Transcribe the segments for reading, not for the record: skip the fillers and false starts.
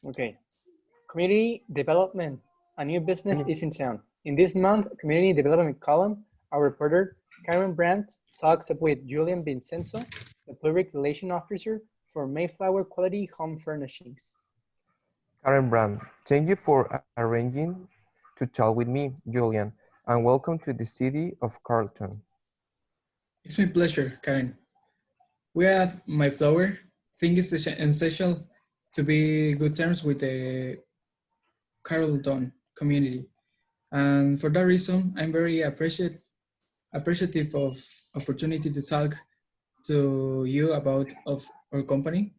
Okay. Community development. A new business Commu- is in town. In this month, community development column, our reporter Karen Brandt talks up with Julian Vincenzo, the public relation officer for Mayflower Quality Home Furnishings. Karen Brand, thank you for arranging to talk with me, Julian, and welcome to the city of Carlton. It's my pleasure, Karen. We at My Flower think it's essential to be good terms with the Carrollton community. And for that reason, I'm very appreciative of opportunity to talk to you about of our company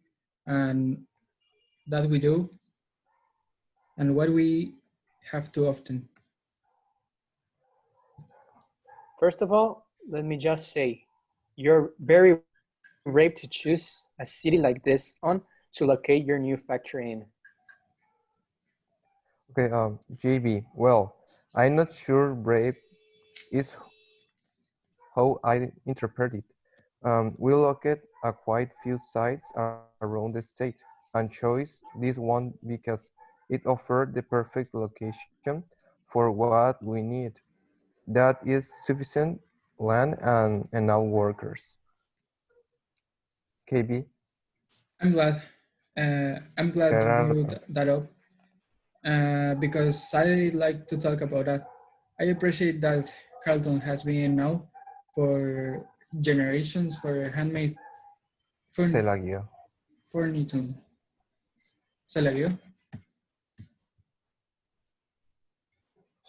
and that we do and what we have too often. First of all, let me just say, you're very brave to choose a city like this on to locate your new factory in. Okay, JB, well, I'm not sure brave is how I interpret it. We looked at a quite few sites around the state and chose this one because it offered the perfect location for what we need. That is sufficient land and enough workers. KB, I'm glad. I'm glad you Gerardo. brought that up because I like to talk about that. I appreciate that Carlton has been now for generations for handmade Se furniture. la guió. Furniture. ¿Se la vio?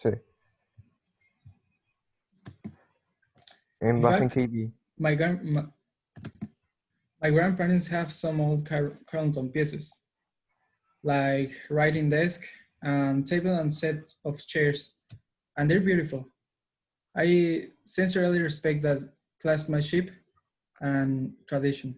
Sí. En In base en fact, KB. my, my grandparents have some old Carlton pieces, like writing desk and table and set of chairs, and they're beautiful. I sincerely respect that craftsmanship and tradition.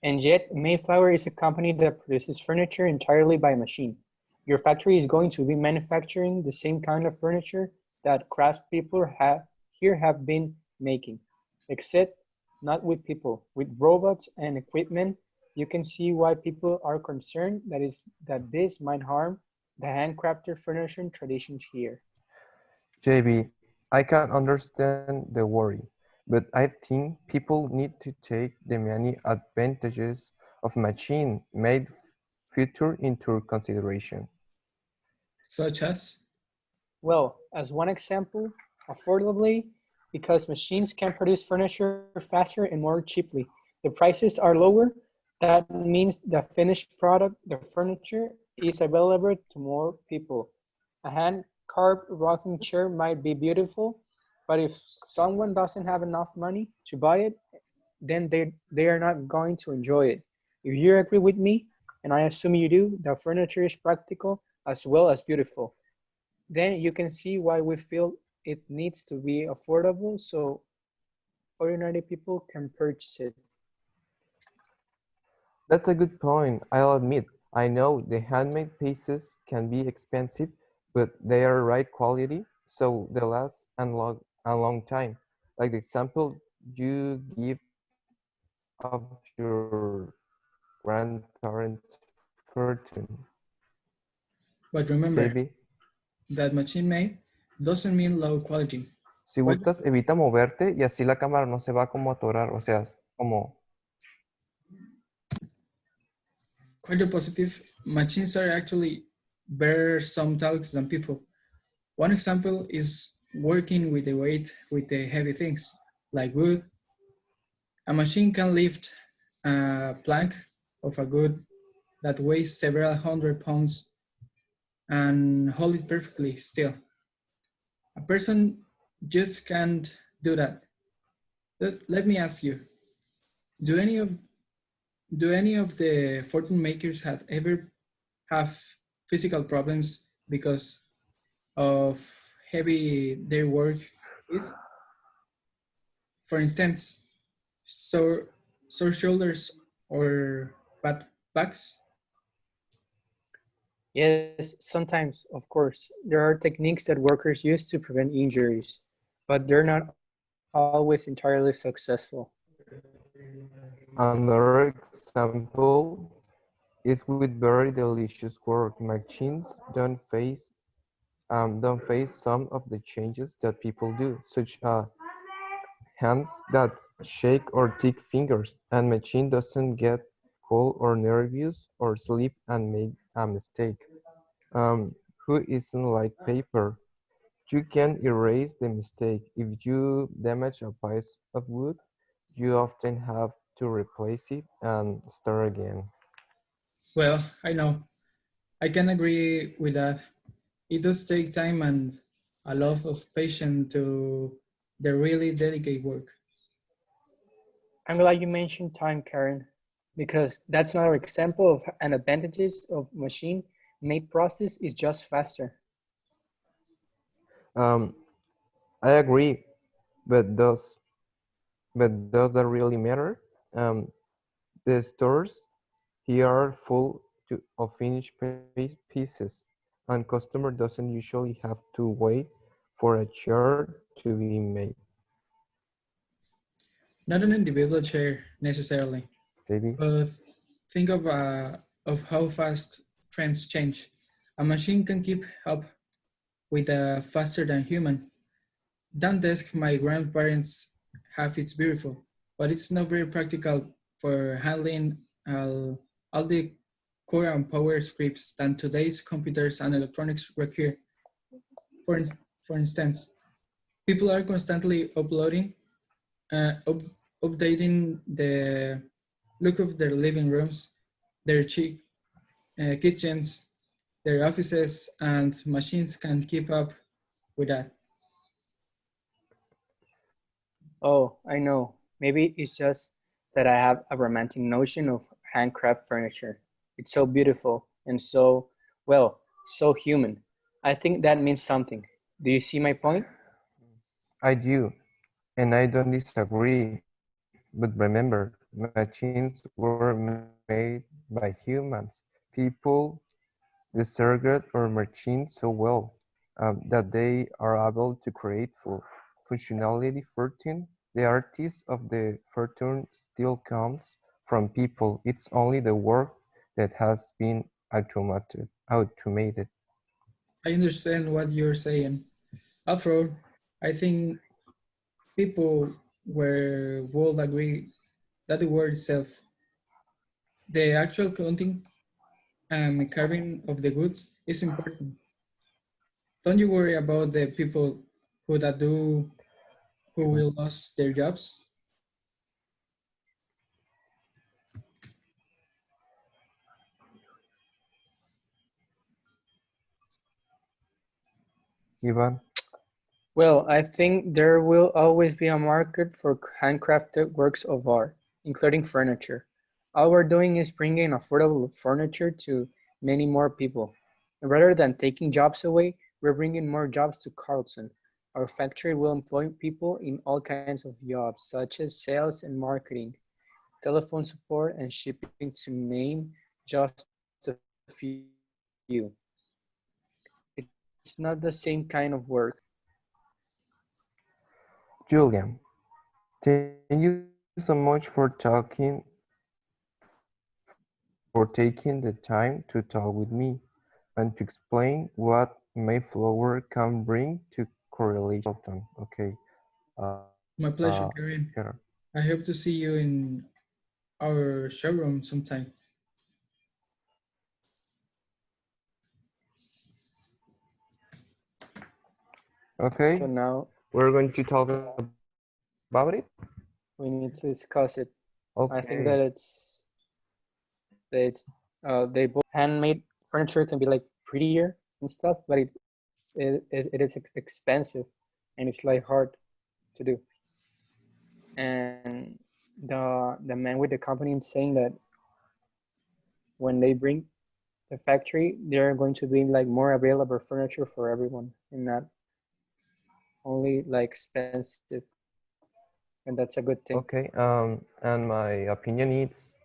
And yet, Mayflower is a company that produces furniture entirely by machine. Your factory is going to be manufacturing the same kind of furniture that craftspeople here have been making, except not with people, with robots and equipment. You can see why people are concerned that this might harm the handcrafted furniture traditions here. JB, I can understand the worry, but I think people need to take the many advantages of machine-made future into consideration. Such as, Well, as one example, affordably, because machines can produce furniture faster and more cheaply. The prices are lower. That means the finished product, the furniture, is available to more people. A hand-carved rocking chair might be beautiful, but if someone doesn't have enough money to buy it, then they are not going to enjoy it. If you agree with me, and I assume you do, the furniture is practical as well as beautiful, then you can see why we feel it needs to be affordable so ordinary people can purchase it. That's a good point, I'll admit. I know the handmade pieces can be expensive, but they are right quality, so they last a long time. Like the example you give of your grandparents' fortune. but remember JB, that machine made doesn't mean low quality. si What gustas, evita moverte y así la cámara no se va como a atorar, o sea, como, quite the positive, machines are actually better some tasks than people. One example is working with the weight with the heavy things like wood. A machine can lift a plank of a wood that weighs several hundred pounds and hold it perfectly still. A person just can't do that. Let me ask you, do any of do any of the fortune makers have ever have physical problems because of heavy their work is? For instance, sore shoulders or bad backs. Yes, sometimes, of course, there are techniques that workers use to prevent injuries, but they're not always entirely successful. Another example is with very delicious work. Machines don't face some of the changes that people do, such as hands that shake or tick fingers, and machine doesn't get cold or nervous or sleep and make a mistake. Um, who isn't like paper? You can erase the mistake. If you damage a piece of wood, you often have to replace it and start again. Well, I know. I can agree with that. It does take time and a lot of patience to the really delicate work. I'm glad you mentioned time, Karen, because that's another example of an advantages of machine-made process is just faster. Um, I agree, but does that really matter? Um, the stores here are full of finished pieces, and customer doesn't usually have to wait for a chair to be made. Not an individual chair necessarily, Maybe. but think of how fast trends change. A machine can keep up with a faster than human. That desk my grandparents have it's beautiful, but it's not very practical for handling all the core and power scripts that today's computers and electronics require. For instance, people are constantly uploading, uh, up, updating the look of their living rooms, their kitchens, their offices, and machines can keep up with that. Oh, I know. Maybe it's just that I have a romantic notion of handcraft furniture. It's so beautiful and so, well, so human. I think that means something. Do you see my point? I do, and I don't disagree. But remember, machines were made by humans. People describe or machines so well that they are able to create full functionality fortune. The artist of the fortune still comes from people. It's only the work that has been automated. I understand what you're saying. After, I think people would agree that the word itself, the actual counting and carving of the goods is important. Don't you worry about the people who will lose their jobs? Ivan, Well, I think there will always be a market for handcrafted works of art, including furniture. All we're doing is bringing affordable furniture to many more people. And rather than taking jobs away, we're bringing more jobs to Carlson. Our factory will employ people in all kinds of jobs, such as sales and marketing, telephone support, and shipping, to name just a few. It's not the same kind of work. Julian, thank you so much for taking the time to talk with me and to explain what Mayflower can bring to correlation. Okay. My pleasure, Gerard. Karen. I hope to see you in our showroom sometime. Okay, So now we're going to talk about it. we need to discuss it. I think Okay. that it's they both handmade furniture can be like prettier and stuff, but it is expensive and it's like hard to do. And the man with the company is saying that when they bring the factory, they're going to be like more available furniture for everyone and not only like expensive. And that's a good thing. Okay. And my opinion is,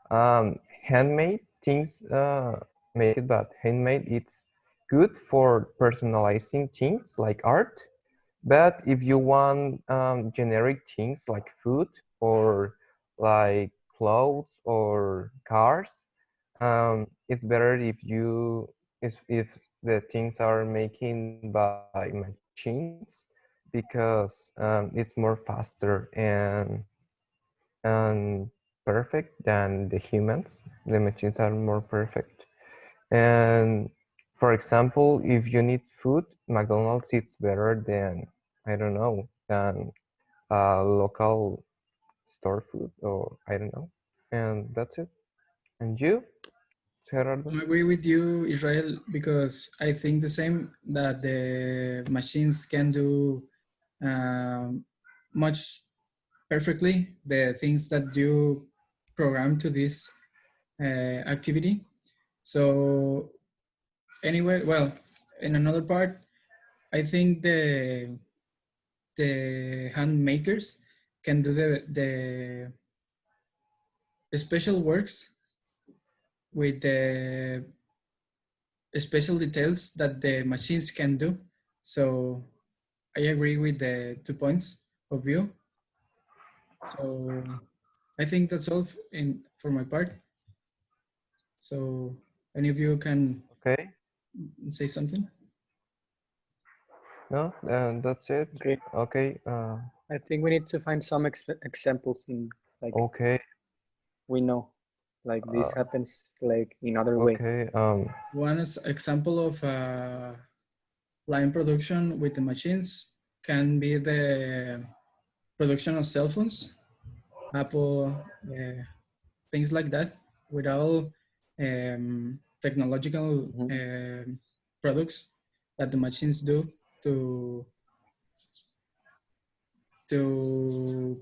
handmade things make it bad. Handmade, it's good for personalizing things like art. But if you want generic things like food or like clothes or cars, it's better if the things are making by machines, because it's more faster and perfect than the humans. The machines are more perfect. And for example, if you need food, McDonald's it's better than, I don't know, than local store food, or I don't know. And that's it. And you, Gerardo? I agree with you, Israel, because I think the same that the machines can do much perfectly the things that you program to this activity. So anyway, well, in another part, I think the hand makers can do the special works with the special details that the machines can do. So I agree with the 2 points of view. So I think that's all for my part. So any of you can Okay. say something? No, that's it. Okay. Okay. I think we need to find some examples in like Okay. we know, like this Uh, happens like in other way. okay. One example of line production with the machines can be the production of cell phones, Apple, things like that, with all technological products that the machines do to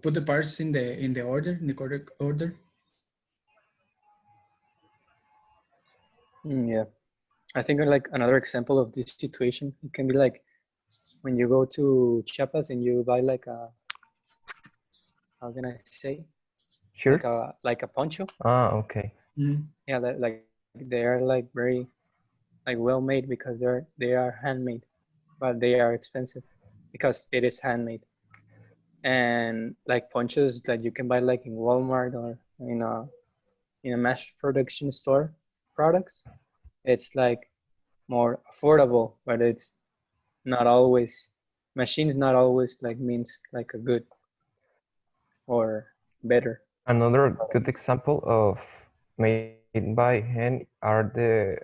put the parts in the order, in the correct order. Yeah. I think like another example of this situation, it can be like when you go to Chiapas and you buy like a, how can I say, Shirts? like a poncho. Ah, okay. Mhm. Yeah, like they are like very like well made because they are handmade, but they are expensive because it is handmade. And like ponchos that you can buy like in Walmart or in a mass production store products, it's like more affordable, but it's not always machines not always like means like a good or better. Another good example of made by hand are the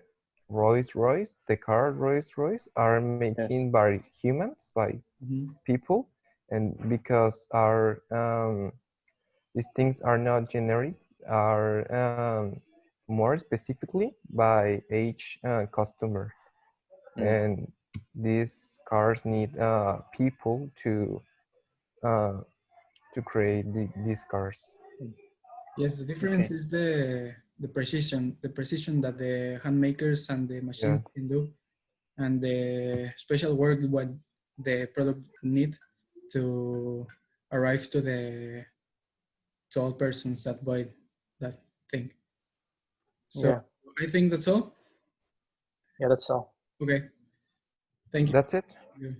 Rolls Royce. The car Rolls Royce are Yes. making by humans, by Mhm. people, and because these things are not generic, are more specifically by each customer, Mm. and these cars need people uh, to create these cars. Yes, the difference Okay. is the precision that the hand makers and the Yeah. machines can do, and the special work what the product need to arrive to all persons that buy that thing. So Yeah. I think that's all. Yeah, that's all. Okay, thank That's it. you.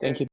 Thank you.